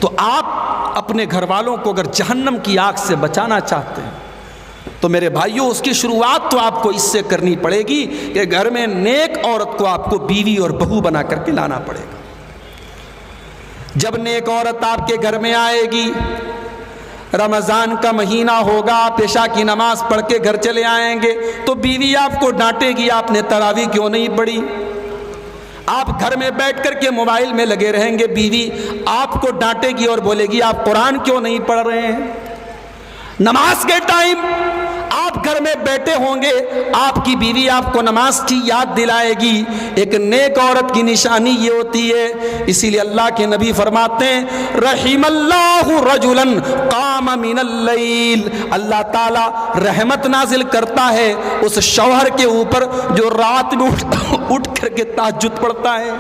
تو آپ اپنے گھر والوں کو اگر جہنم کی آگ سے بچانا چاہتے ہیں تو میرے بھائیوں اس کی شروعات تو آپ کو اس سے کرنی پڑے گی کہ گھر میں نیک عورت کو آپ کو بیوی اور بہو بنا کر کے لانا پڑے گا۔ جب نیک عورت آپ کے گھر میں آئے گی، رمضان کا مہینہ ہوگا، آپ عشاء کی نماز پڑھ کے گھر چلے آئیں گے تو بیوی آپ کو ڈانٹے گی، آپ نے تراویح کیوں نہیں پڑھی؟ آپ گھر میں بیٹھ کر کے موبائل میں لگے رہیں گے، بیوی آپ کو ڈانٹے گی اور بولے گی آپ قرآن کیوں نہیں پڑھ رہے ہیں؟ نماز کے ٹائم آپ گھر میں بیٹھے ہوں گے، آپ کی بیوی آپ کو نماز کی یاد دلائے گی۔ ایک نیک عورت کی نشانی یہ ہوتی ہے، اسی لیے اللہ کے نبی فرماتے ہیں رحم اللہ رجلا قام من اللیل، اللہ تعالی رحمت نازل کرتا ہے اس شوہر کے اوپر جو رات میں اٹھ کر کے تہجد پڑھتا ہے۔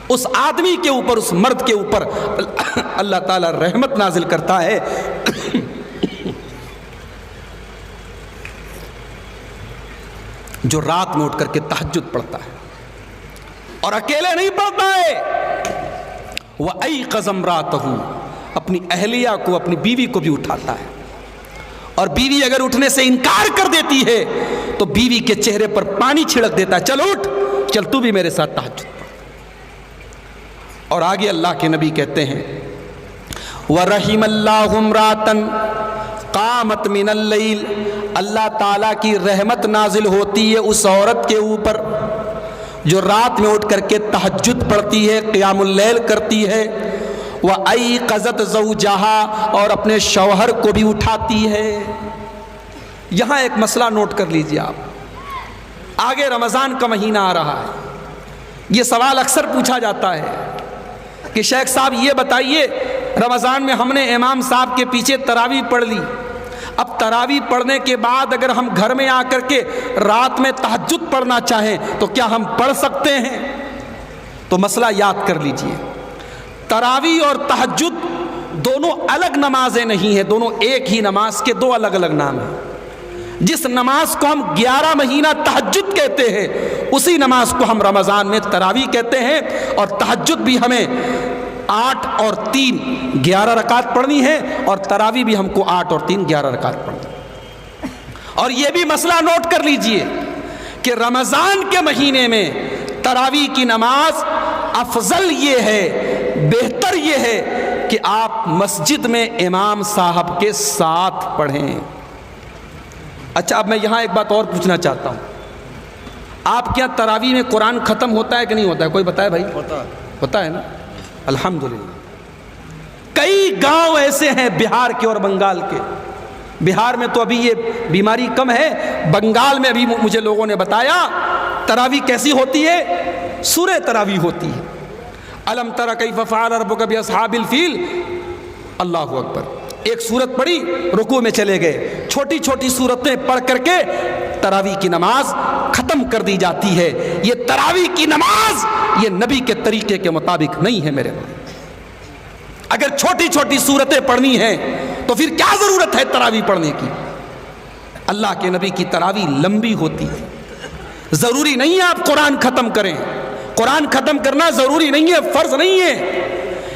اس آدمی کے اوپر، اس مرد کے اوپر اللہ تعالی رحمت نازل کرتا ہے جو رات میں اٹھ کر کے تہجد پڑھتا ہے، اور اکیلے نہیں پڑھتا ہے، وَأَيْقَظَ امْرَأَتَهُ، اپنی اہلیہ کو، اپنی بیوی کو بھی اٹھاتا ہے، اور بیوی اگر اٹھنے سے انکار کر دیتی ہے تو بیوی کے چہرے پر پانی چھڑک دیتا ہے، چل اٹھ، چل تو بھی میرے ساتھ تہجد پڑھ۔ اور آگے اللہ کے نبی کہتے ہیں وَرَحِمَ اللَّهُ امْرَأَةً قامت من اللیل، اللہ تعالیٰ کی رحمت نازل ہوتی ہے اس عورت کے اوپر جو رات میں اٹھ کر کے تہجد پڑھتی ہے، قیام اللیل کرتی ہے، وَأَيْقَظَتْ زَوْجَهَا، اور اپنے شوہر کو بھی اٹھاتی ہے۔ یہاں ایک مسئلہ نوٹ کر لیجئے آپ، آگے رمضان کا مہینہ آ رہا ہے، یہ سوال اکثر پوچھا جاتا ہے کہ شیخ صاحب یہ بتائیے رمضان میں ہم نے امام صاحب کے پیچھے تراویح پڑھ لی، اب تراویح پڑھنے کے بعد اگر ہم گھر میں آ کر کے رات میں تہجد پڑھنا چاہیں تو کیا ہم پڑھ سکتے ہیں؟ تو مسئلہ یاد کر لیجئے، تراویح اور تہجد دونوں الگ نمازیں نہیں ہیں، دونوں ایک ہی نماز کے دو الگ الگ نام ہیں۔ جس نماز کو ہم 11 مہینہ تہجد کہتے ہیں اسی نماز کو ہم رمضان میں تراویح کہتے ہیں، اور تہجد بھی ہمیں 8 اور 3 11 رکعت پڑھنی ہے، اور تراویح بھی ہم کو 8 اور 3 11 رکعت پڑھنی ہے۔ اور یہ بھی مسئلہ نوٹ کر لیجئے کہ رمضان کے مہینے میں تراویح کی نماز افضل یہ ہے، بہتر یہ ہے کہ آپ مسجد میں امام صاحب کے ساتھ پڑھیں۔ اچھا، اب میں یہاں ایک بات اور پوچھنا چاہتا ہوں، آپ کیا تراویح میں قرآن ختم ہوتا ہے کہ نہیں ہوتا ہے؟ کوئی بتائے بھائی؟ ہوتا ہے نا، الحمدللہ۔ کئی گاؤں ایسے ہیں بہار کے اور بنگال کے، بہار میں تو ابھی یہ بیماری کم ہے، بنگال میں ابھی مجھے لوگوں نے بتایا تراویح کیسی ہوتی ہے، سورہ تراویح ہوتی ہے، الم تر کیف فعل ربک باصحاب الفیل، اللہ اکبر، ایک سورت پڑھی رکوع میں چلے گئے، چھوٹی چھوٹی سورتیں پڑھ کر کے تراویح کی نماز ختم کر دی جاتی ہے۔ یہ تراویح کی نماز یہ نبی کے طریقے کے مطابق نہیں ہے میرے بھائی۔ اگر چھوٹی چھوٹی سورتیں پڑھنی ہیں تو پھر کیا ضرورت ہے تراویح پڑھنے کی؟ اللہ کے نبی کی تراویح لمبی ہوتی ہے، ضروری نہیں ہے آپ قرآن ختم کریں، قرآن ختم کرنا ضروری نہیں ہے، فرض نہیں ہے،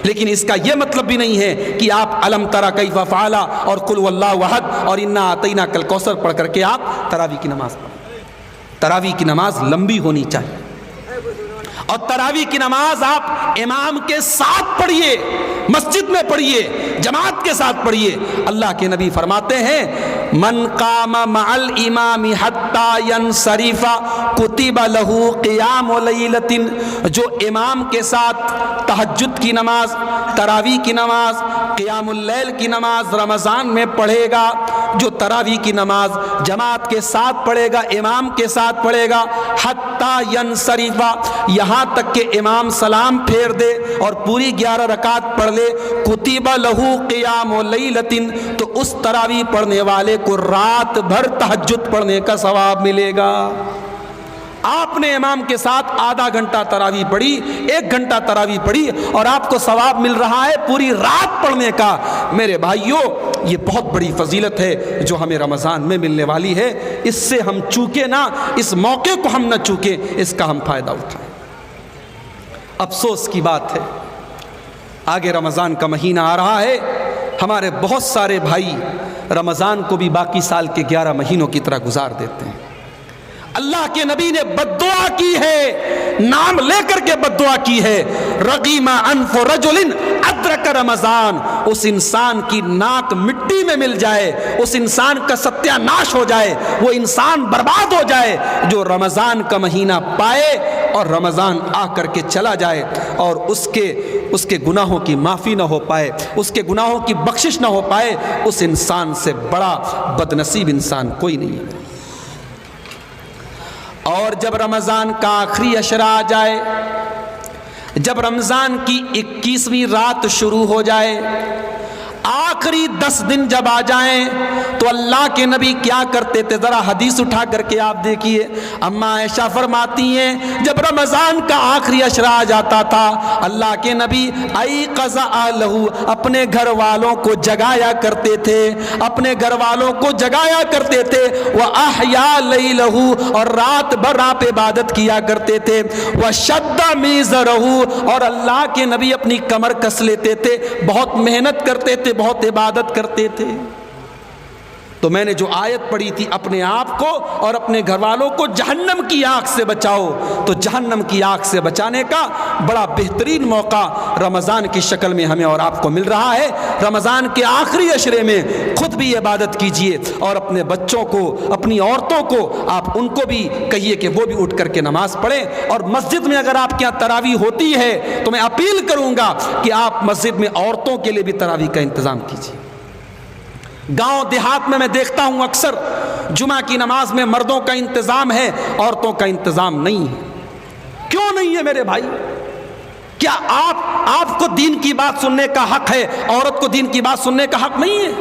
لیکن اس کا یہ مطلب بھی نہیں ہے کہ آپ الم تری کیف فعل اور قل هو اللہ احد اور انا اعطیناک الکوثر پڑھ کر کے آپ تراویح کی نماز پڑھیں۔ تراویح کی نماز لمبی ہونی چاہیے، اور تراویح کی نماز آپ امام کے ساتھ پڑھیے، مسجد میں پڑھیے، جماعت کے ساتھ پڑھیے۔ اللہ کے نبی فرماتے ہیں من قام مع الامام حتی ینصرف کتب له قیام لیلۃ، جو امام کے ساتھ تہجد کی نماز، تراویح کی نماز، قیام اللیل کی نماز رمضان میں پڑھے گا، جو تراویح کی نماز جماعت کے ساتھ پڑھے گا، امام کے ساتھ پڑھے گا، حتی ینصرف، یہاں تک کہ امام سلام پھیر دے اور پوری 11 رکعت پڑھ لے، کتب له قیام لیلۃ، تو اس تراویح پڑھنے والے کو رات بھر تہجد پڑھنے کا ثواب ملے گا۔ آپ نے امام کے ساتھ آدھا گھنٹہ تراویح پڑھی، 1 گھنٹہ تراویح پڑھی، اور آپ کو ثواب مل رہا ہے پوری رات پڑھنے کا۔ میرے بھائیوں، یہ بہت بڑی فضیلت ہے جو ہمیں رمضان میں ملنے والی ہے، اس سے ہم چوکے نہ، اس موقع کو ہم نہ چوکیں، اس کا ہم فائدہ اٹھائیں۔ افسوس کی بات ہے آگے رمضان کا مہینہ آ رہا ہے. ہمارے بہت سارے بھائی رمضان کو بھی باقی سال کے 11 مہینوں کی طرح گزار دیتے ہیں. اللہ کے نبی نے بد دعا کی ہے, نام لے کر کے بد دعا کی ہے, رغیم انف رجل ادرک رمضان, اس انسان کی ناک مٹی میں مل جائے, اس انسان کا ستیہ ناش ہو جائے, وہ انسان برباد ہو جائے جو رمضان کا مہینہ پائے اور رمضان آ کر کے چلا جائے اور اس کے گناہوں کی معافی نہ ہو پائے, اس کے گناہوں کی بخشش نہ ہو پائے. اس انسان سے بڑا بد نصیب انسان کوئی نہیں ہے. اور جب رمضان کا آخری عشرہ آ جائے, جب رمضان کی 21ویں رات شروع ہو جائے, آخری 10 دن جب آ جائیں تو اللہ کے نبی کیا کرتے تھے, ذرا حدیث اٹھا کر کے آپ دیکھیے. اما عائشہ فرماتی ہیں جب رمضان کا آخری عشرہ آ جاتا تھا, اللہ کے نبی ایقظ اہلہ, اپنے گھر والوں کو جگایا کرتے تھے, اپنے گھر والوں کو جگایا کرتے تھے. وَأَحْيَا لَيْلَهُ, اور رات بھر آپ عبادت کیا کرتے تھے. وَشَدَّ مِيزَرَهُ, اور اللہ کے نبی اپنی کمر کس لیتے تھے, بہت محنت کرتے تھے, بہت عبادت کرتے تھے. تو میں نے جو آیت پڑھی تھی, اپنے آپ کو اور اپنے گھر والوں کو جہنم کی آگ سے بچاؤ, تو جہنم کی آگ سے بچانے کا بڑا بہترین موقع رمضان کی شکل میں ہمیں اور آپ کو مل رہا ہے. رمضان کے آخری عشرے میں خود بھی عبادت کیجئے اور اپنے بچوں کو, اپنی عورتوں کو آپ ان کو بھی کہیے کہ وہ بھی اٹھ کر کے نماز پڑھیں. اور مسجد میں اگر آپ کے یہاں تراویح ہوتی ہے تو میں اپیل کروں گا کہ آپ مسجد میں عورتوں کے لیے بھی تراویح کا انتظام کیجیے. گاؤں دیہات میں دیکھتا ہوں اکثر جمعہ کی نماز میں مردوں کا انتظام ہے, عورتوں کا انتظام نہیں ہے. کیوں نہیں ہے میرے بھائی؟ کیا آپ کو دین کی بات سننے کا حق ہے, عورت کو دین کی بات سننے کا حق نہیں ہے؟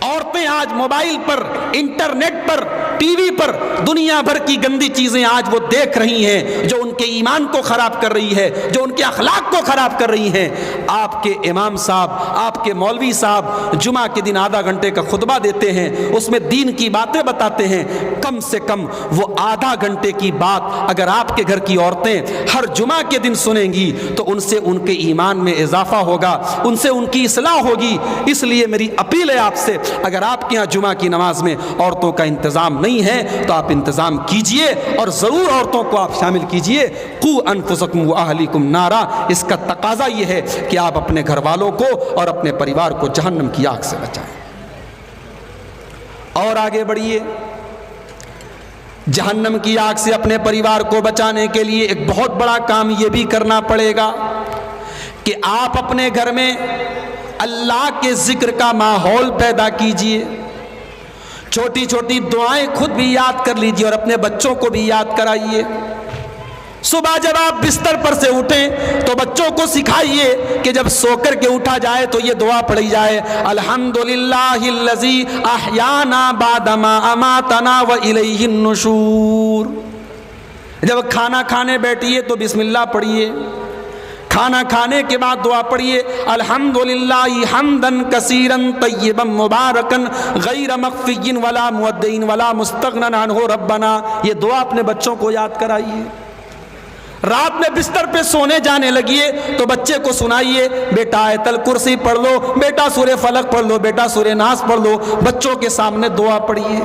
عورتیں آج موبائل پر, انٹرنیٹ پر, ٹی وی پر دنیا بھر کی گندی چیزیں آج وہ دیکھ رہی ہیں جو ان کے ایمان کو خراب کر رہی ہے, جو ان کے اخلاق کو خراب کر رہی ہیں. آپ کے امام صاحب, آپ کے مولوی صاحب جمعہ کے دن آدھا گھنٹے کا خطبہ دیتے ہیں, اس میں دین کی باتیں بتاتے ہیں. کم سے کم وہ آدھا گھنٹے کی بات اگر آپ کے گھر کی عورتیں ہر جمعہ کے دن سنیں گی تو ان سے ان کے ایمان میں اضافہ ہوگا, ان سے ان کی اصلاح ہوگی. اس لیے میری اپیل ہے آپ سے, اگر آپ کے یہاں جمعہ کی نماز میں عورتوں کا انتظام نہیں ہے تو آپ انتظام کیجئے اور ضرور عورتوں کو آپ شامل کیجئے. قوا انفسکم واہلیکم نارا, اس کا تقاضا یہ ہے کہ آپ اپنے گھر والوں کو اور اپنے پریوار کو جہنم کی آگ سے بچائیں. اور آگے بڑھیے, جہنم کی آگ سے اپنے پریوار کو بچانے کے لیے ایک بہت بڑا کام یہ بھی کرنا پڑے گا کہ آپ اپنے گھر میں اللہ کے ذکر کا ماحول پیدا کیجئے. چھوٹی چھوٹی دعائیں خود بھی یاد کر لیجئے اور اپنے بچوں کو بھی یاد کرائیے. صبح جب آپ بستر پر سے اٹھیں تو بچوں کو سکھائیے کہ جب سو کر کے اٹھا جائے تو یہ دعا پڑھی جائے, الحمدللہ الذی احیانا بعد ما اماتنا والیہ النشور. جب کھانا کھانے بیٹھیے تو بسم اللہ پڑھیے, کھانا کھانے کے بعد دعا پڑھیے الحمدللہ حمدن کثیرا طیبا مبارکا غیر مخفی ولا مودع ولا مستغنی عنہ ربنا. یہ دعا اپنے بچوں کو یاد کرائیے. رات میں بستر پہ سونے جانے لگیے تو بچے کو سنائیے, بیٹا آیت الکرسی پڑھ لو, بیٹا سورہ فلق پڑھ لو, بیٹا سورہ ناس پڑھ لو. بچوں کے سامنے دعا پڑھیے.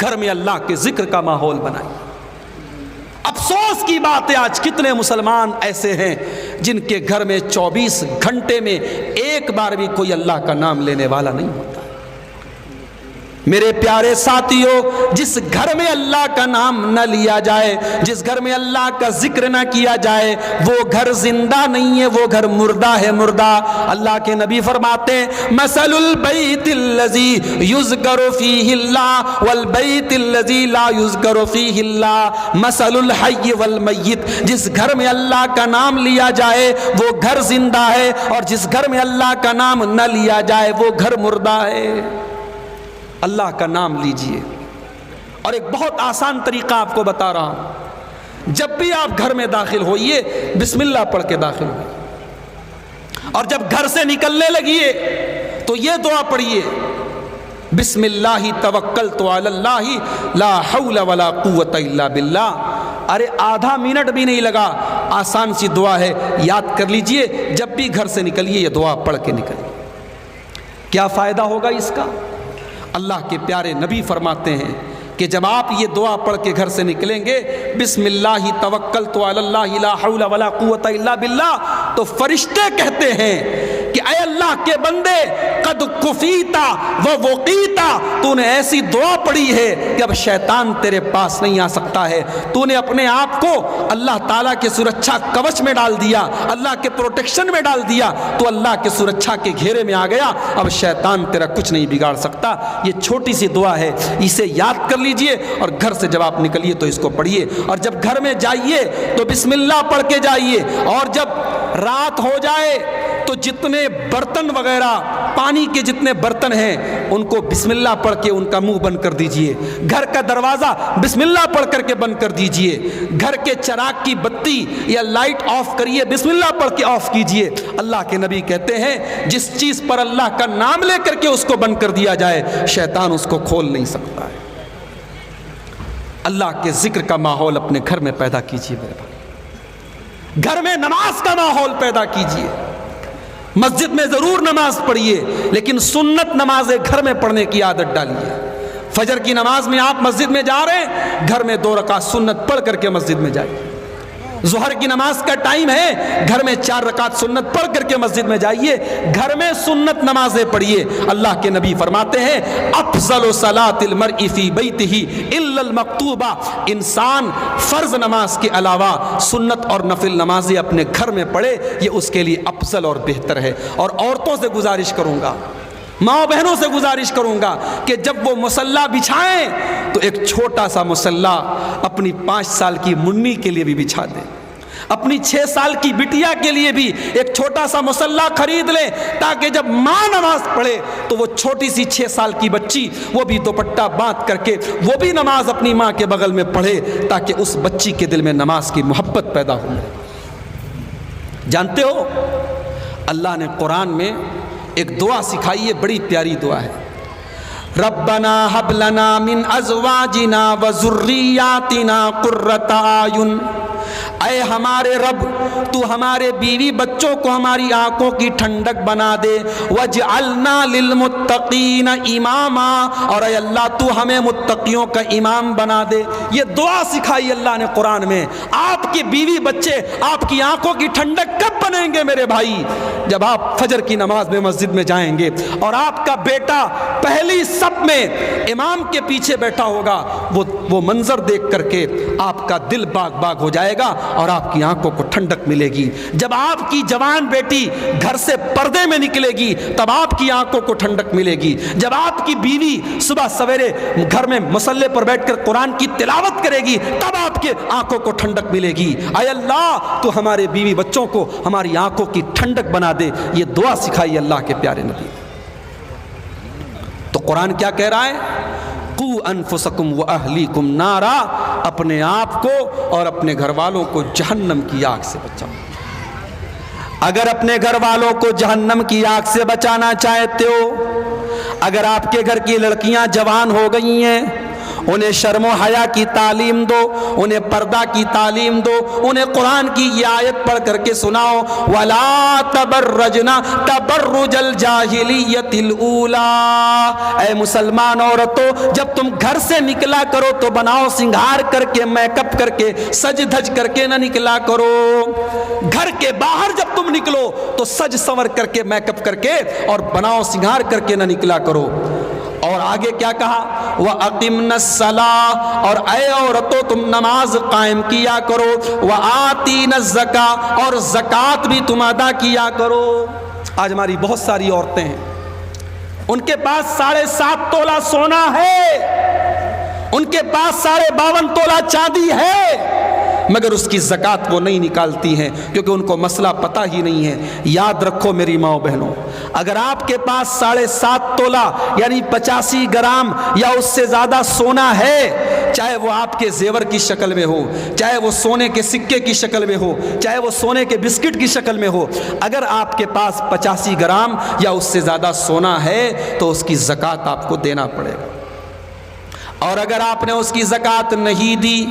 گھر میں اللہ کے ذکر کا ماحول بنائیے. افسوس کی بات ہے آج کتنے مسلمان ایسے ہیں جن کے گھر میں 24 گھنٹے میں ایک بار بھی کوئی اللہ کا نام لینے والا نہیں ہوتا. میرے پیارے ساتھیوں, جس گھر میں اللہ کا نام نہ لیا جائے, جس گھر میں اللہ کا ذکر نہ کیا جائے, وہ گھر زندہ نہیں ہے, وہ گھر مردہ ہے, مردہ. اللہ کے نبی فرماتے ہیں مثل البیت الذی یذکر فیہ اللہ والبیت الذی لا یذکر فیہ اللہ مثل الحی والمیت. جس گھر میں اللہ کا نام لیا جائے وہ گھر زندہ ہے, اور جس گھر میں اللہ کا نام نہ لیا جائے وہ گھر مردہ ہے. اللہ کا نام لیجئے. اور ایک بہت آسان طریقہ آپ کو بتا رہا ہوں, جب بھی آپ گھر میں داخل ہوئیے بسم اللہ پڑھ کے داخل ہوئیے, اور جب گھر سے نکلنے لگیے تو یہ دعا پڑھیے بسم اللہ توکلت علی اللہ لا حول ولا قوت الا باللہ. ارے آدھا منٹ بھی نہیں لگا. آسان سی دعا ہے, یاد کر لیجئے, جب بھی گھر سے نکلیے یہ دعا پڑھ کے نکلیے. کیا فائدہ ہوگا اس کا؟ اللہ کے پیارے نبی فرماتے ہیں کہ جب آپ یہ دعا پڑھ کے گھر سے نکلیں گے, بسم اللہ توکلت علی اللہ لا حول ولا قوت الا باللہ, تو فرشتے کہتے ہیں کہ اے اللہ کے بندے, قد کفیتا و وقیتا, تو نے ایسی دعا پڑھی ہے کہ اب شیطان تیرے پاس نہیں آ سکتا ہے. تو نے اپنے آپ کو اللہ تعالیٰ کے سرکشا کوچ میں ڈال دیا, اللہ کے پروٹیکشن میں ڈال دیا, تو اللہ کے سرکشا کے گھیرے میں آ گیا. اب شیطان تیرا کچھ نہیں بگاڑ سکتا. یہ چھوٹی سی دعا ہے, اسے یاد کر لیجئے اور گھر سے جب آپ نکلیے تو اس کو پڑھیے. اور جب گھر میں جائیے تو بسم اللہ پڑھ کے جائیے. اور جب رات ہو جائے تو جتنے برتن وغیرہ, پانی کے جتنے برتن ہیں, ان کو بسم اللہ پڑھ کے ان کا منہ بند کر دیجئے. گھر کا دروازہ بسم اللہ پڑھ کر کے بند کر دیجئے. گھر کے چراغ کی بتی یا لائٹ آف کریے, بسم اللہ پڑھ کے آف کیجئے. اللہ کے نبی کہتے ہیں جس چیز پر اللہ کا نام لے کر کے اس کو بند کر دیا جائے, شیطان اس کو کھول نہیں سکتا ہے. اللہ کے ذکر کا ماحول اپنے گھر میں پیدا کیجئے میرے بھائی. گھر میں نماز کا ماحول پیدا کیجئے. مسجد میں ضرور نماز پڑھیے, لیکن سنت نمازیں گھر میں پڑھنے کی عادت ڈالیے. فجر کی نماز میں آپ مسجد میں جا رہے ہیں, گھر میں 2 رکعت سنت پڑھ کر کے مسجد میں جائیے. ظہر کی نماز کا ٹائم ہے, گھر میں 4 رکعت سنت پڑھ کر کے مسجد میں جائیے. گھر میں سنت نمازیں پڑھیے. اللہ کے نبی فرماتے ہیں افضل صلاۃ المرء فی بیتہ الا المکتوبہ, انسان فرض نماز کے علاوہ سنت اور نفل نمازیں اپنے گھر میں پڑھے, یہ اس کے لیے افضل اور بہتر ہے. اور عورتوں سے گزارش کروں گا, ماں بہنوں سے گزارش کروں گا کہ جب وہ مصلی بچھائیں تو ایک چھوٹا سا مصلی اپنی 5 سال کی منی کے لیے بھی بچھا دیں. اپنی 6 سال کی بٹیا کے لیے بھی ایک چھوٹا سا مصلی خرید لیں, تاکہ جب ماں نماز پڑھے تو وہ چھوٹی سی 6 سال کی بچی وہ بھی دوپٹہ باندھ کر کے وہ بھی نماز اپنی ماں کے بغل میں پڑھے, تاکہ اس بچی کے دل میں نماز کی محبت پیدا ہو. جانتے ہو اللہ نے قرآن میں ایک دعا سکھائی ہے, بڑی پیاری دعا ہے. ربنا ہب لنا من ازواجنا وذریاتنا قرۃ اعین, اے ہمارے رب تو ہمارے بیوی بچوں کو ہماری آنکھوں کی ٹھنڈک بنا دے. وجعلنا للمتقین اماما, اور اے اللہ تو ہمیں متقیوں کا امام بنا دے. یہ دعا سکھائی اللہ نے قرآن میں. آپ کے بیوی بچے آپ کی آنکھوں کی ٹھنڈک کب بنیں گے میرے بھائی؟ جب آپ فجر کی نماز میں مسجد میں جائیں گے اور آپ کا بیٹا پہلی صف میں امام کے پیچھے بیٹھا ہوگا, وہ منظر دیکھ کر کے آپ کا دل باغ باغ ہو جائے گا اور آپ کی آنکھوں کو ٹھنڈک ملے گی. جب آپ کی جوان بیٹی گھر سے پردے میں نکلے گی تب آپ کی آنکھوں کو ٹھنڈک ملے گی. جب آپ کی بیوی صبح سویرے گھر میں مصلی پر بیٹھ کر قرآن کی تلاوت کرے گی تب آپ کے آنکھوں کو ٹھنڈک ملے گی. اے اللہ تو ہمارے بیوی بچوں کو ہماری آنکھوں کی ٹھنڈک بنا دے. یہ دعا سکھائی اللہ کے پیارے نبی. تو قرآن کیا کہہ رہا ہے؟ قو انفسکم واہلیکم نارا, اپنے آپ کو اور اپنے گھر والوں کو جہنم کی آگ سے بچاؤ. اگر اپنے گھر والوں کو جہنم کی آگ سے بچانا چاہتے ہو, اگر آپ کے گھر کی لڑکیاں جوان ہو گئی ہیں, انہیں شرم و حیا کی تعلیم دو, انہیں پردہ کی تعلیم دو, انہیں قرآن کی یہ آیت پڑھ کر کے سناؤ. وَلَا تَبَرَّجْنَا تَبَرُّجَ الْجَاهِلِيَّةِ الْأُولَىٰ, اے مسلمان عورتوں جب تم گھر سے نکلا کرو تو بناؤ سنگھار کر کے, میک اپ کر کے, سج دھج کر کے نہ نکلا کرو. گھر کے باہر جب تم نکلو تو سج سنور کر کے, میک اپ کر کے اور بناؤ سنگھار کر کے نہ نکلا کرو. اور آگے کیا کہا؟ وَأَقِمْنَا الصَّلَاةَ, اور اے عورتوں تم نماز قائم کیا کرو. وَآتِينَا الزَّكَاةَ, اور زکوٰۃ بھی تم ادا کیا کرو. آج ہماری بہت ساری عورتیں ہیں, ان کے پاس 7.5 تولہ سونا ہے, ان کے پاس 52.5 تولہ چاندی ہے, مگر اس کی زکوٰۃ وہ نہیں نکالتی ہیں کیونکہ ان کو مسئلہ پتہ ہی نہیں ہے. یاد رکھو میری ماں بہنوں, اگر آپ کے پاس 7.5 تولہ یعنی 85 گرام یا اس سے زیادہ سونا ہے, چاہے وہ آپ کے زیور کی شکل میں ہو, چاہے وہ سونے کے سکے کی شکل میں ہو, چاہے وہ سونے کے بسکٹ کی شکل میں ہو, اگر آپ کے پاس 85 گرام یا اس سے زیادہ سونا ہے تو اس کی زکوٰۃ آپ کو دینا پڑے گا. اور اگر آپ نے اس کی زکوٰۃ نہیں دی,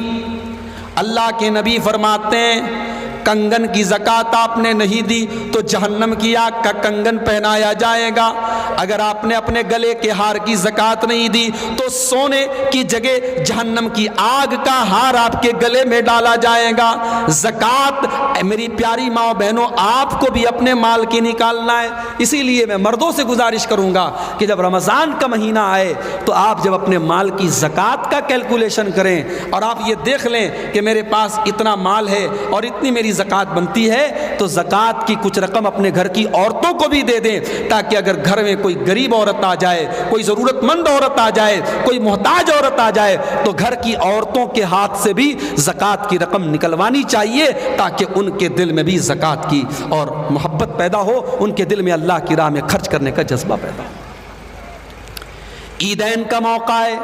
اللہ کے نبی فرماتے ہیں کنگن کی زکوٰۃ آپ نے نہیں دی تو جہنم کی آگ کا کنگن پہنایا جائے گا، اگر آپ نے اپنے گلے کے ہار کی زکوٰۃ نہیں دی تو سونے کی جگہ جہنم کی آگ کا ہار آپ کے گلے میں ڈالا جائے گا۔ زکوٰۃ میری پیاری ماں بہنوں آپ کو بھی اپنے مال کی نکالنا ہے، اسی لیے میں مردوں سے گزارش کروں گا کہ جب رمضان کا مہینہ آئے تو آپ جب اپنے مال کی زکوٰۃ کا کیلکولیشن کریں اور آپ یہ دیکھ لیں کہ میرے پاس اتنا مال ہے اور اتنی میری زکوٰۃ بنتی ہے، تو زکوٰۃ کی کچھ رقم اپنے گھر کی عورتوں کو بھی دے دیں، تاکہ اگر گھر میں کوئی غریب عورت آ جائے، کوئی ضرورت مند عورت آ جائے، کوئی محتاج عورت آ جائے تو گھر کی عورتوں کے ہاتھ سے بھی زکوٰۃ کی رقم نکلوانی چاہیے، تاکہ ان کے دل میں بھی زکوٰۃ کی اور محبت پیدا ہو، ان کے دل میں اللہ کی راہ میں خرچ کرنے کا جذبہ پیدا ہو۔ عیدین کا موقع ہے،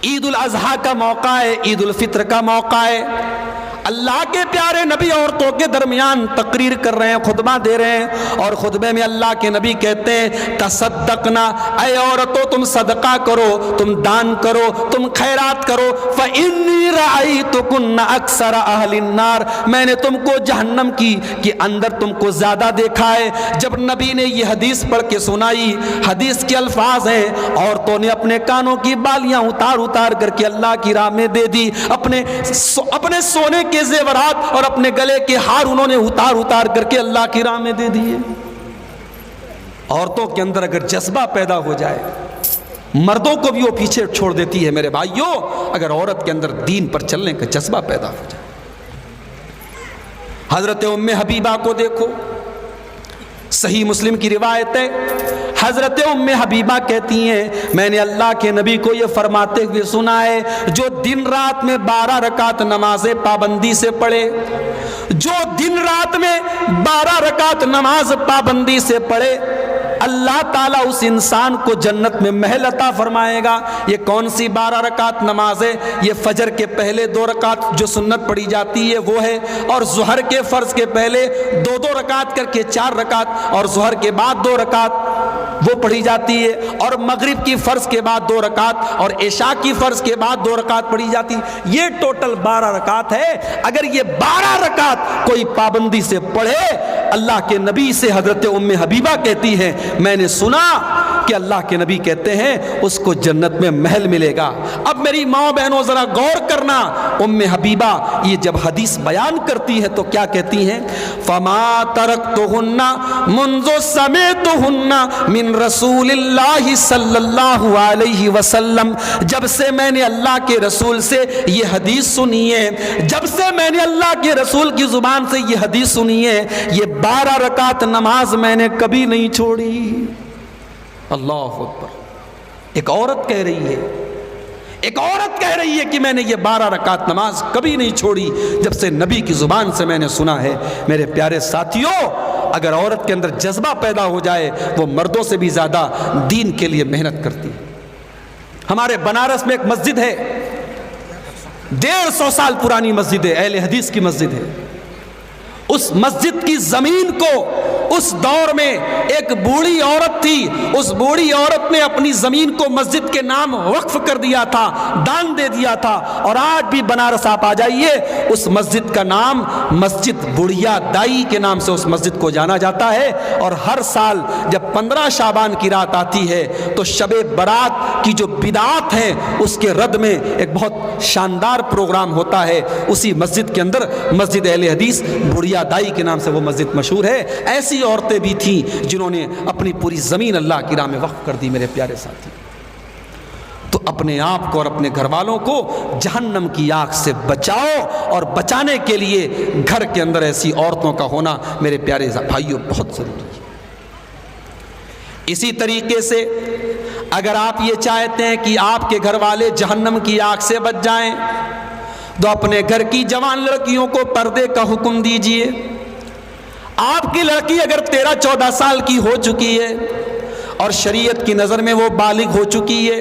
عید الاضحیٰ کا موقع ہے، عید الفطر کا موقع ہے، اللہ کے پیارے نبی عورتوں کے درمیان تقریر کر رہے ہیں، خطبہ دے رہے ہیں، اور خطبے میں اللہ کے نبی کہتے ہیں تصدقنا، اے عورتوں تم صدقہ کرو، تم دان کرو، تم خیرات کرو، فإنی رأیتکن اکثر اہل النار، میں نے تم کو جہنم کی اندر تم کو زیادہ دیکھا ہے۔ جب نبی نے یہ حدیث پڑھ کے سنائی، حدیث کے الفاظ ہیں عورتوں نے اپنے کانوں کی بالیاں اتار کر کے اللہ کی راہ میں دے دی، اپنے سونے کے زیورات اور اپنے گلے کے ہار انہوں نے اتار کر کے اللہ کی راہ میں دے دیے۔ عورتوں کے اندر اگر جذبہ پیدا ہو جائے، مردوں کو بھی وہ پیچھے چھوڑ دیتی ہے میرے بھائیوں، اگر عورت کے اندر دین پر چلنے کا جذبہ پیدا ہو جائے۔ حضرت ام حبیبہ کو دیکھو، صحیح مسلم کی روایت ہے، حضرت ام حبیبہ کہتی ہیں میں نے اللہ کے نبی کو یہ فرماتے ہوئے سنا ہے جو دن رات میں 12 رکعت نماز پابندی سے پڑھے، جو دن رات میں 12 رکعت نماز پابندی سے پڑھے، اللہ تعالیٰ اس انسان کو جنت میں محل عطا فرمائے گا۔ یہ کون سی 12 رکعت نماز ہے؟ یہ فجر کے پہلے 2 رکعت جو سنت پڑھی جاتی ہے وہ ہے، اور ظہر کے فرض کے پہلے 2 رکعت کر کے 4 رکعت، اور ظہر کے بعد 2 رکعت وہ پڑھی جاتی ہے، اور مغرب کی فرض کے بعد 2 رکعت، اور عشاء کی فرض کے بعد 2 رکعت پڑھی جاتی ہے۔ یہ ٹوٹل 12 رکعت ہے۔ اگر یہ 12 رکعت کوئی پابندی سے پڑھے، اللہ کے نبی سے حضرت ام حبیبہ کہتی ہیں میں نے سنا کہ اللہ کے نبی کہتے ہیں اس کو جنت میں محل ملے گا۔ اب میری ماں بہنوں ذرا غور کرنا، ام حبیبہ یہ جب حدیث بیان کرتی ہے تو کیا کہتی ہیں؟ فما ترکتہن منذ سمعتہن من رسول اللہ صلی اللہ علیہ وسلم، جب سے میں نے اللہ کے رسول سے یہ حدیث سنی ہے، جب سے میں نے اللہ کے رسول کی زبان سے یہ حدیث سنی ہے، یہ 12 رکعت نماز میں نے کبھی نہیں چھوڑی۔ اللہ اکبر۔ ایک عورت کہہ رہی ہے کہ میں نے یہ 12 رکعت نماز کبھی نہیں چھوڑی جب سے نبی کی زبان سے میں نے سنا ہے۔ میرے پیارے ساتھیوں، اگر عورت کے اندر جذبہ پیدا ہو جائے وہ مردوں سے بھی زیادہ دین کے لیے محنت کرتی ہے۔ ہمارے بنارس میں ایک مسجد ہے، 150 سال پرانی مسجد ہے، اہل حدیث کی مسجد ہے۔ اس مسجد کی زمین کو اس دور میں ایک بوڑھی عورت تھی، اس بوڑھی عورت نے اپنی زمین کو مسجد کے نام وقف کر دیا تھا، دان دے دیا تھا، اور آج بھی بنارس آپ آ جائیے اس مسجد کا نام مسجد بڑھیا دائی کے نام سے اس مسجد کو جانا جاتا ہے۔ اور ہر سال جب 15 شعبان کی رات آتی ہے تو شب برات کی جو بدعات ہیں اس کے رد میں ایک بہت شاندار پروگرام ہوتا ہے اسی مسجد کے اندر۔ مسجد اہل حدیث بڑھیا دائی کے نام سے وہ مسجد مشہور ہے۔ ایسی عورتیں بھی تھیں جنہوں نے اپنی پوری زمین اللہ کی راہ میں وقف کر دی۔ میرے پیارے ساتھی، تو اپنے آپ کو اور اپنے گھر والوں کو جہنم کی آگ سے بچاؤ، اور بچانے کے لیے گھر کے اندر ایسی عورتوں کا ہونا میرے پیارے بھائیوں بہت ضروری ہے۔ اسی طریقے سے اگر آپ یہ چاہتے ہیں کہ آپ کے گھر والے جہنم کی آگ سے بچ جائیں تو اپنے گھر کی جوان لڑکیوں کو پردے کا حکم دیجئے۔ آپ کی لڑکی اگر 13-14 سال کی ہو چکی ہے اور شریعت کی نظر میں وہ بالغ ہو چکی ہے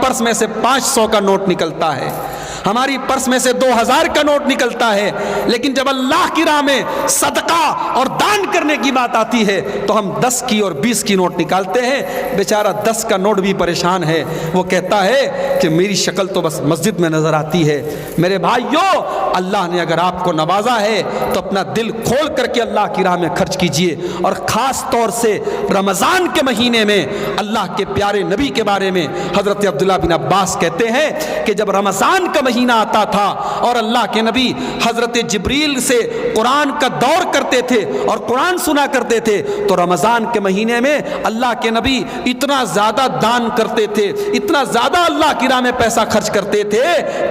پرس میں سے 500 کا نوٹ نکلتا ہے، ہماری پرس میں سے 2000 کا نوٹ نکلتا ہے، لیکن جب اللہ کی راہ میں صدقہ اور دان کرنے کی بات آتی ہے تو ہم 10 کی اور 20 کی نوٹ نکالتے ہیں۔ بیچارہ 10 کا نوٹ بھی پریشان ہے، وہ کہتا ہے کہ میری شکل تو بس مسجد میں نظر آتی ہے۔ میرے بھائیو، اللہ نے اگر آپ کو نوازا ہے تو اپنا دل کھول کر کے اللہ کی راہ میں خرچ کیجئے، اور خاص طور سے رمضان کے مہینے میں اللہ کے پیارے نبی کے بارے میں حضرت عبداللہ بن عباس کہتے ہیں کہ جب رمضان کا مہینہ آتا تھا اور اللہ کے نبی حضرت جبریل سے قرآن کا دور کرتے تھے اور قرآن سنا کرتے تھے تو رمضان کے مہینے میں اللہ کے نبی اتنا زیادہ دان کرتے تھے، اتنا زیادہ اللہ کی راہ میں پیسہ خرچ کرتے تھے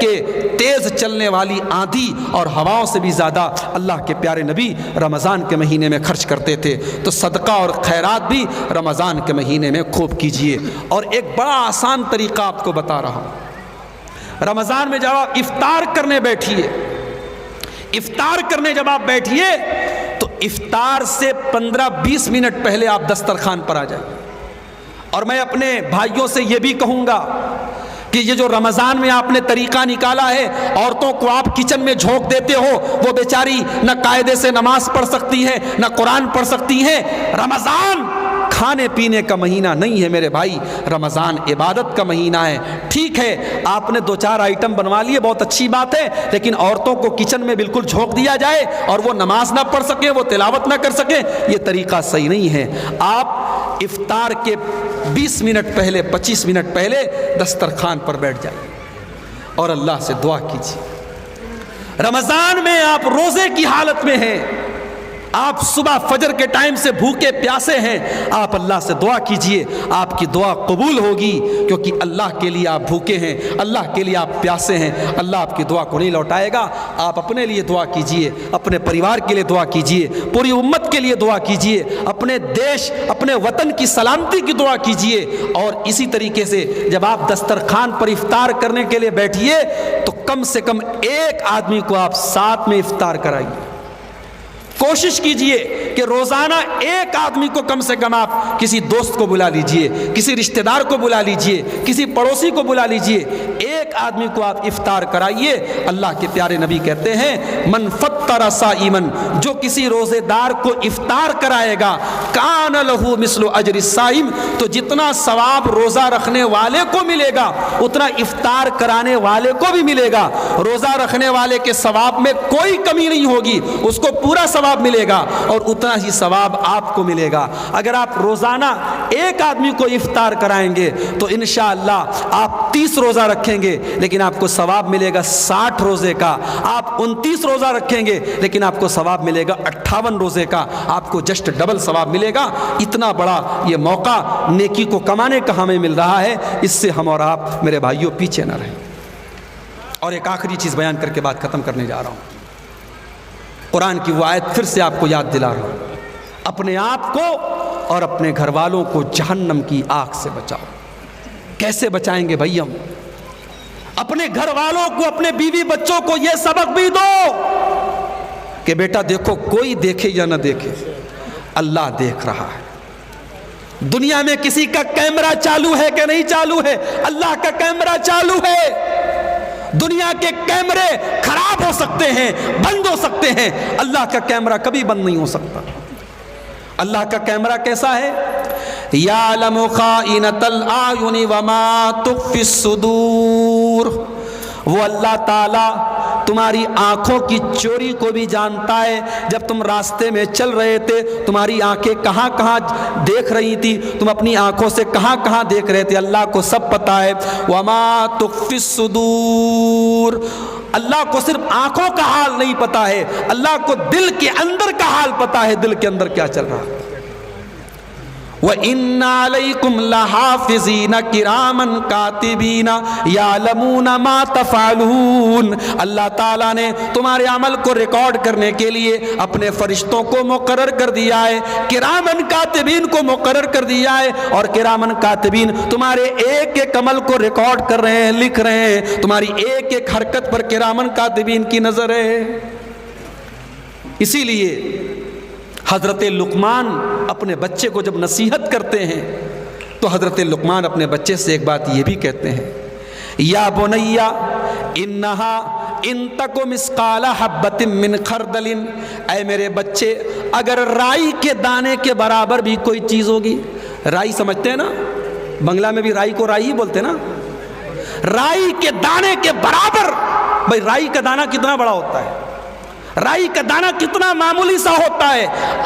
کہ تیز چلنے والی آندھی اور ہواؤں سے بھی زیادہ اللہ کے پیارے نبی رمضان کے مہینے میں خرچ کرتے تھے۔ تو صدقہ اور خیرات بھی رمضان کے مہینے میں خوب کیجئے۔ اور ایک بڑا آسان طریقہ آپ کو بتا رہا ہوں، رمضان میں جب آپ افطار کرنے بیٹھیے، افطار کرنے جب آپ بیٹھیے تو افطار سے 15-20 منٹ پہلے آپ دسترخوان پر آ جائیں۔ اور میں اپنے بھائیوں سے یہ بھی کہوں گا کہ یہ جو رمضان میں آپ نے طریقہ نکالا ہے، عورتوں کو آپ کچن میں جھونک دیتے ہو، وہ بیچاری نہ قاعدے سے نماز پڑھ سکتی ہیں نہ قرآن پڑھ سکتی ہیں۔ رمضان کھانے پینے کا مہینہ نہیں ہے میرے بھائی، رمضان عبادت کا مہینہ ہے۔ ٹھیک ہے، آپ نے 2-4 آئٹم بنوا لیے، بہت اچھی بات ہے، لیکن عورتوں کو کچن میں بالکل جھونک دیا جائے اور وہ نماز نہ پڑھ سکیں، وہ تلاوت نہ کر سکیں، یہ طریقہ صحیح نہیں ہے۔ آپ افطار کے 20 منٹ پہلے 25 منٹ پہلے دسترخوان پر بیٹھ جائیں اور اللہ سے دعا کیجیے۔ رمضان میں آپ روزے کی حالت میں ہیں، آپ صبح فجر کے ٹائم سے بھوکے پیاسے ہیں، آپ اللہ سے دعا کیجئے، آپ کی دعا قبول ہوگی، کیونکہ اللہ کے لیے آپ بھوکے ہیں، اللہ کے لیے آپ پیاسے ہیں، اللہ آپ کی دعا کو نہیں لوٹائے گا۔ آپ اپنے لیے دعا کیجئے، اپنے پریوار کے لیے دعا کیجئے، پوری امت کے لیے دعا کیجئے، اپنے دیش اپنے وطن کی سلامتی کی دعا کیجئے۔ اور اسی طریقے سے جب آپ دسترخوان پر افطار کرنے کے لیے بیٹھیے تو کم سے کم ایک آدمی کو آپ ساتھ میں افطار کرائیے۔ کوشش کیجئے کہ روزانہ ایک آدمی کو کم سے کم آپ کسی دوست کو بلا لیجئے، کسی رشتہ دار کو بلا لیجئے، کسی پڑوسی کو بلا لیجئے، ایک آدمی کو آپ افطار کرائیے۔ اللہ کے پیارے نبی کہتے ہیں من فطر صائما، جو کسی روزے دار کو افطار کرائے گا، کان لہ مثل اجر الصائم، تو جتنا ثواب روزہ رکھنے والے کو ملے گا اتنا افطار کرانے والے کو بھی ملے گا۔ روزہ رکھنے والے کے ثواب میں کوئی کمی نہیں ہوگی، اس کو پورا ثواب ملے گا اور اتنا ہی ثواب آپ کو ملے گا۔ اگر آپ روزانہ ایک آدمی کو افطار کرائیں گے تو انشاءاللہ آپ 30 روزہ رکھیں گے لیکن آپ کو ثواب ملے گا 60 روزے کا۔ آپ 29 روزہ رکھیں گے لیکن آپ کو ثواب ملے گا 58 روزے کا، آپ کو جسٹ ڈبل ثواب ملے گا۔ اتنا بڑا یہ موقع نیکی کو کمانے کا ہمیں مل رہا ہے، اس سے ہم اور آپ میرے بھائیوں پیچھے نہ رہیں۔ اور ایک آخری چیز بیان کر کے بات ختم کرنے جا رہا ہوں۔ قرآن کی وہ آیت پھر سے آپ کو یاد دلا رہا ہوں، اپنے آپ کو اور اپنے گھر والوں کو جہنم کی آگ سے بچاؤ۔ کیسے بچائیں گے بھائی ہم؟ اپنے گھر والوں کو، اپنے بیوی بچوں کو یہ سبق بھی دو کہ بیٹا دیکھو، کوئی دیکھے یا نہ دیکھے اللہ دیکھ رہا ہے۔ دنیا میں کسی کا کیمرہ چالو ہے کہ نہیں چالو ہے؟ اللہ کا کیمرہ چالو ہے۔ دنیا کے کیمرے خراب ہو سکتے ہیں، بند ہو سکتے ہیں، اللہ کا کیمرہ کبھی بند نہیں ہو سکتا۔ اللہ کا کیمرہ کیسا ہے؟ یعلم خائنۃ الاعین وما تخفی الصدور، وہ اللہ تعالی تمہاری آنکھوں کی چوری کو بھی جانتا ہے۔ جب تم راستے میں چل رہے تھے تمہاری آنکھیں کہاں کہاں دیکھ رہی تھی، تم اپنی آنکھوں سے کہاں کہاں دیکھ رہے تھے، اللہ کو سب پتہ ہے۔ وما تخفی الصدور، اللہ کو صرف آنکھوں کا حال نہیں پتہ ہے، اللہ کو دل کے اندر کا حال پتہ ہے، دل کے اندر کیا چل رہا ہے۔ وَإِنَّ عَلَيْكُمْ لَحَافِظِينَ كِرَامًا كَاتِبِينَ يَعْلَمُونَ مَا تَفْعَلُونَ، اللہ تعالیٰ نے تمہارے عمل کو ریکارڈ کرنے کے لیے اپنے فرشتوں کو مقرر کر دیا ہے، کرامن کاتبین کو مقرر کر دیا ہے، اور کرامن کاتبین تمہارے ایک ایک عمل کو ریکارڈ کر رہے ہیں، لکھ رہے ہیں، تمہاری ایک ایک حرکت پر کرامن کاتبین کی نظر ہے۔ اسی لیے حضرت لقمان اپنے بچے کو جب نصیحت کرتے ہیں تو حضرت لقمان اپنے بچے سے ایک بات یہ بھی کہتے ہیں، یا بنیا انہا ان تک مسقال حبۃ من خردل، اے میرے بچے اگر رائی کے دانے کے برابر بھی کوئی چیز ہوگی، رائی سمجھتے ہیں نا، بنگلہ میں بھی رائی کو رائی ہی بولتے ہیں نا، رائی کے دانے کے برابر، بھائی رائی کا دانہ کتنا بڑا ہوتا ہے، رائی کا دانہ کتنا معمولی سا ہوتا ہے۔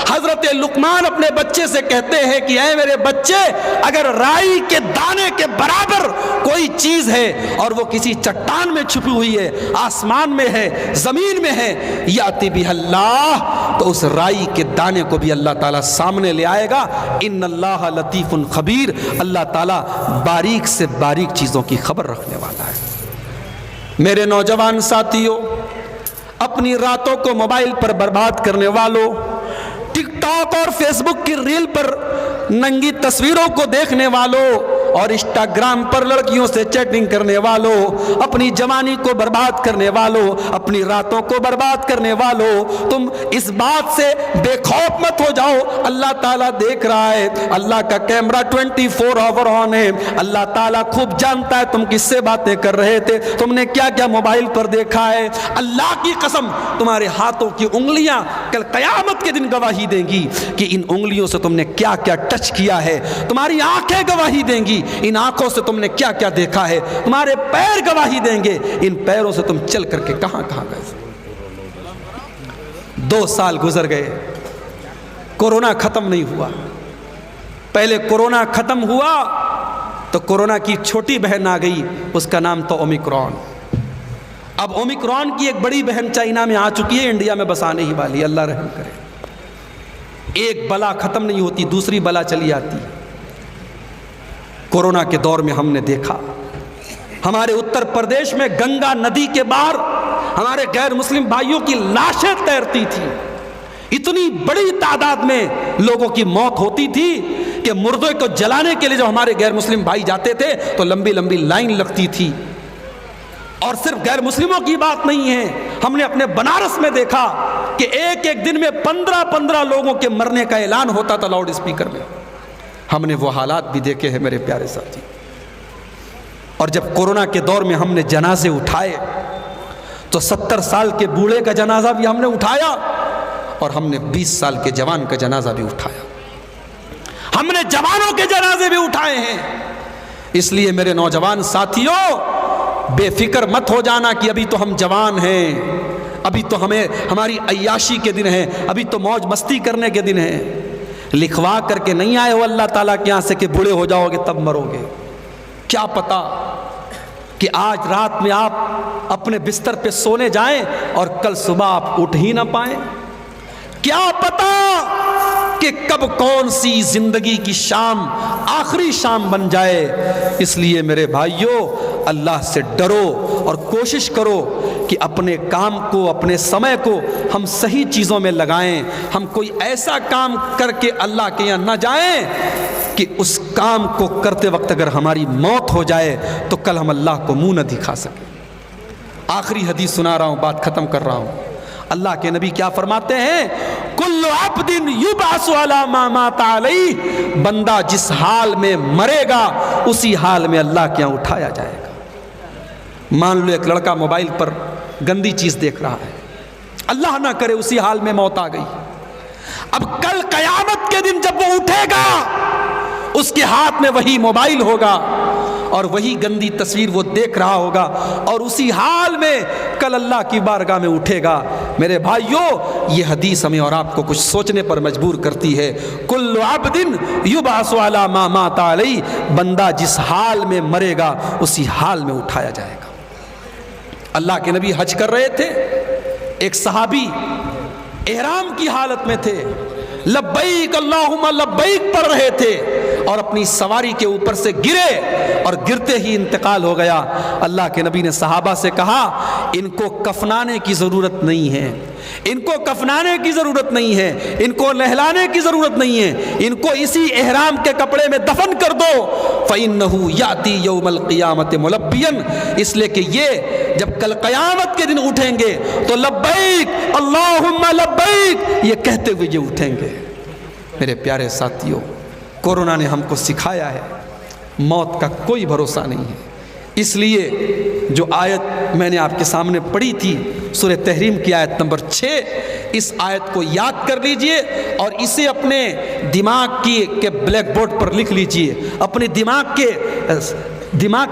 حضرت لقمان اپنے بچے سے کہتے ہیں کہ اے میرے بچے اگر رائی کے دانے کے برابر کوئی چیز ہے اور وہ کسی چٹان میں چھپی ہوئی ہے، آسمان میں ہے، زمین میں ہے، یاتی بہ اللہ، تو اس رائی کے دانے کو بھی اللہ تعالیٰ سامنے لے آئے گا۔ ان اللہ لطیف خبیر، اللہ تعالیٰ باریک سے باریک چیزوں کی خبر رکھنے والا ہے۔ میرے نوجوان ساتھیوں، اپنی راتوں کو موبائل پر برباد کرنے والوں، ٹک ٹاک اور فیس بک کی ریل پر ننگی تصویروں کو دیکھنے والوں اور انسٹاگرام پر لڑکیوں سے چیٹنگ کرنے والوں، اپنی جوانی کو برباد کرنے والوں، اپنی راتوں کو برباد کرنے والوں، تم اس بات سے بے خوف مت ہو جاؤ، اللہ تعالیٰ دیکھ رہا ہے، اللہ کا کیمرہ 24 آور آن ہے، اللہ تعالیٰ خوب جانتا ہے تم کس سے باتیں کر رہے تھے، تم نے کیا کیا موبائل پر دیکھا ہے۔ اللہ کی قسم تمہارے ہاتھوں کی انگلیاں کل قیامت کے دن گواہی دیں گی کہ ان انگلیوں سے تم نے کیا کیا ٹچ کیا ہے، تمہاری آنکھیں گواہی دیں گی ان آنکھوں سے تم نے کیا کیا دیکھا ہے، تمہارے پیر گواہی دیں گے ان پیروں سے تم چل کر کے کہاں کہاں گئے۔ 2 سال گزر گئے، کورونا ختم نہیں ہوا۔ پہلے کورونا ختم ہوا تو کورونا کی چھوٹی بہن آ گئی، اس کا نام تو اومیکرون۔ اب اومیکرون کی ایک بڑی بہن چائنا میں آ چکی ہے، انڈیا میں بس آنے ہی والی، اللہ رحم کرے۔ ایک بلا ختم نہیں ہوتی، دوسری بلا چلی آتی۔ کورونا کے دور میں ہم نے دیکھا ہمارے اتر پردیش میں گنگا ندی کے باہر ہمارے غیر مسلم بھائیوں کی لاشیں تیرتی تھی، اتنی بڑی تعداد میں لوگوں کی موت ہوتی تھی کہ مردے کو جلانے کے لیے جو ہمارے غیر مسلم بھائی جاتے تھے تو لمبی لمبی لائن لگتی تھی۔ اور صرف غیر مسلموں کی بات نہیں ہے، ہم نے اپنے بنارس میں دیکھا کہ ایک ایک دن میں 15 لوگوں کے مرنے کا اعلان ہوتا تھا لاؤڈ اسپیکر میں۔ ہم نے وہ حالات بھی دیکھے ہیں میرے پیارے ساتھی۔ اور جب کورونا کے دور میں ہم نے جنازے اٹھائے تو 70 سال کے بوڑھے کا جنازہ بھی ہم نے اٹھایا اور ہم نے 20 سال کے جوان کا جنازہ بھی اٹھایا، ہم نے جوانوں کے جنازے بھی اٹھائے ہیں۔ اس لیے میرے نوجوان ساتھیوں، بے فکر مت ہو جانا کہ ابھی تو ہم جوان ہیں، ابھی تو ہماری عیاشی کے دن ہیں، ابھی تو موج مستی کرنے کے دن ہیں۔ لکھوا کر کے نہیں آئے ہو اللہ تعالیٰ کے یہاں سے کہ بوڑھے ہو جاؤ گے تب مرو گے۔ کیا پتا کہ آج رات میں آپ اپنے بستر پہ سونے جائیں اور کل صبح آپ اٹھ ہی نہ پائیں۔ کیا پتا کہ کب کون سی زندگی کی شام آخری شام بن جائے۔ اس لیے میرے بھائیوں، اللہ سے ڈرو اور کوشش کرو کہ اپنے کام کو، اپنے سمے کو ہم صحیح چیزوں میں لگائیں۔ ہم کوئی ایسا کام کر کے اللہ کے یہاں نہ جائیں کہ اس کام کو کرتے وقت اگر ہماری موت ہو جائے تو کل ہم اللہ کو منہ نہ دکھا سکیں۔ آخری حدیث سنا رہا ہوں، بات ختم کر رہا ہوں۔ اللہ کے نبی کیا فرماتے ہیں؟ کل عبد یبعث علی ما مات علیہ، بندہ جس حال میں مرے گا اسی حال میں اللہ کے یہاں اٹھایا جائے گا۔ مان لو ایک لڑکا موبائل پر گندی چیز دیکھ رہا ہے، اللہ نہ کرے اسی حال میں موت آ گئی، اب کل قیامت کے دن جب وہ اٹھے گا اس کے ہاتھ میں وہی موبائل ہوگا اور وہی گندی تصویر وہ دیکھ رہا ہوگا اور اسی حال میں کل اللہ کی بارگاہ میں اٹھے گا۔ میرے بھائیوں، یہ حدیث ہمیں اور آپ کو کچھ سوچنے پر مجبور کرتی ہے۔ کل عبد یبعث علی ما مات علیہ، بندہ جس حال میں مرے گا اسی حال میں اٹھایا جائے گا۔ اللہ کے نبی حج کر رہے تھے، ایک صحابی احرام کی حالت میں تھے، لبیک اللہم لبیک پڑھ رہے تھے اور اپنی سواری کے اوپر سے گرے اور گرتے ہی انتقال ہو گیا۔ اللہ کے نبی نے صحابہ سے کہا ان کو کفنانے کی ضرورت نہیں ہے، ان کو کفنانے کی ضرورت نہیں ہے، ان کو نہلانے کی ضرورت نہیں ہے، ان کو اسی احرام کے کپڑے میں دفن کر دو، فَإِنَّهُ يَأْتِي يَوْمَ الْقِيَامَةِ مُلَبِّيًا، اس لیے کہ یہ جب کل قیامت کے دن اٹھیں گے تو لبیک اللہم لبیک یہ کہتے ہوئے یہ اٹھیں گے۔ میرے پیارے ساتھیوں، کورونا نے ہم کو سکھایا ہے موت کا کوئی بھروسہ نہیں ہے۔ اس لیے جو آیت میں نے آپ کے سامنے پڑھی تھی سورہ تحریم کی آیت نمبر 6، اس آیت کو یاد کر لیجئے اور اسے اپنے دماغ کے بلیک بورڈ پر لکھ لیجئے، اپنے دماغ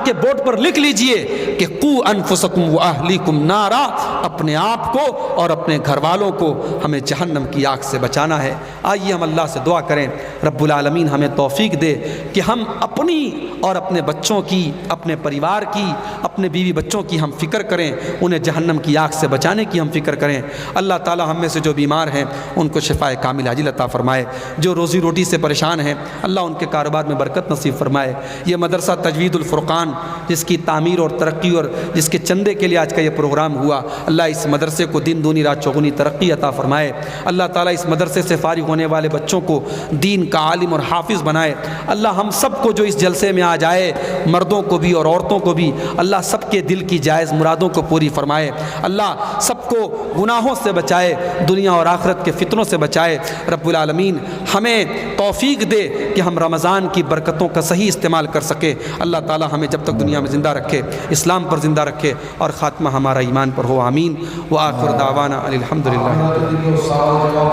کے بورڈ پر لکھ لیجئے کہ قو انفسکم و اہلیکم نارا، اپنے آپ کو اور اپنے گھر والوں کو ہمیں جہنم کی آگ سے بچانا ہے۔ آئیے ہم اللہ سے دعا کریں رب العالمین ہمیں توفیق دے کہ ہم اپنی اور اپنے بچوں کی، اپنے پریوار کی، اپنے بیوی بچوں کی ہم فکر کریں، انہیں جہنم کی آگ سے بچانے کی ہم فکر کریں۔ اللہ تعالی ہم میں سے جو بیمار ہیں ان کو شفاء کامل عاجل عطا فرمائے، جو روزی روٹی سے پریشان ہیں اللہ ان کے کاروبار میں برکت نصیب فرمائے۔ یہ مدرسہ تجوید الفرقان جس کی تعمیر اور ترقی اور جس کے چندے کے لیے آج کا یہ پروگرام ہوا، اللہ اس مدرسے کو دن دونی رات چوگنی ترقی عطا فرمائے۔ اللہ تعالیٰ اس مدرسے سے فارغ ہونے والے بچوں کو دین کا عالم اور حافظ بنائے۔ اللہ ہم سب کو جو اس جلسے میں آ جائے، مردوں کو بھی اور عورتوں کو بھی، اللہ سب کے دل کی جائز مرادوں کو پوری فرمائے۔ اللہ سب کو گناہوں سے بچائے، دنیا اور آخرت کے فتنوں سے بچائے۔ رب العالمین ہمیں توفیق دے کہ ہم رمضان کی برکتوں کا صحیح استعمال کر سکے۔ اللہ تعالیٰ ہمیں جب تک دنیا میں زندہ رکھے اسلام پر زندہ رکھے اور خاتمہ ہمارا ایمان پر ہو، آمین۔ وآخر دعوانا الحمدللہ۔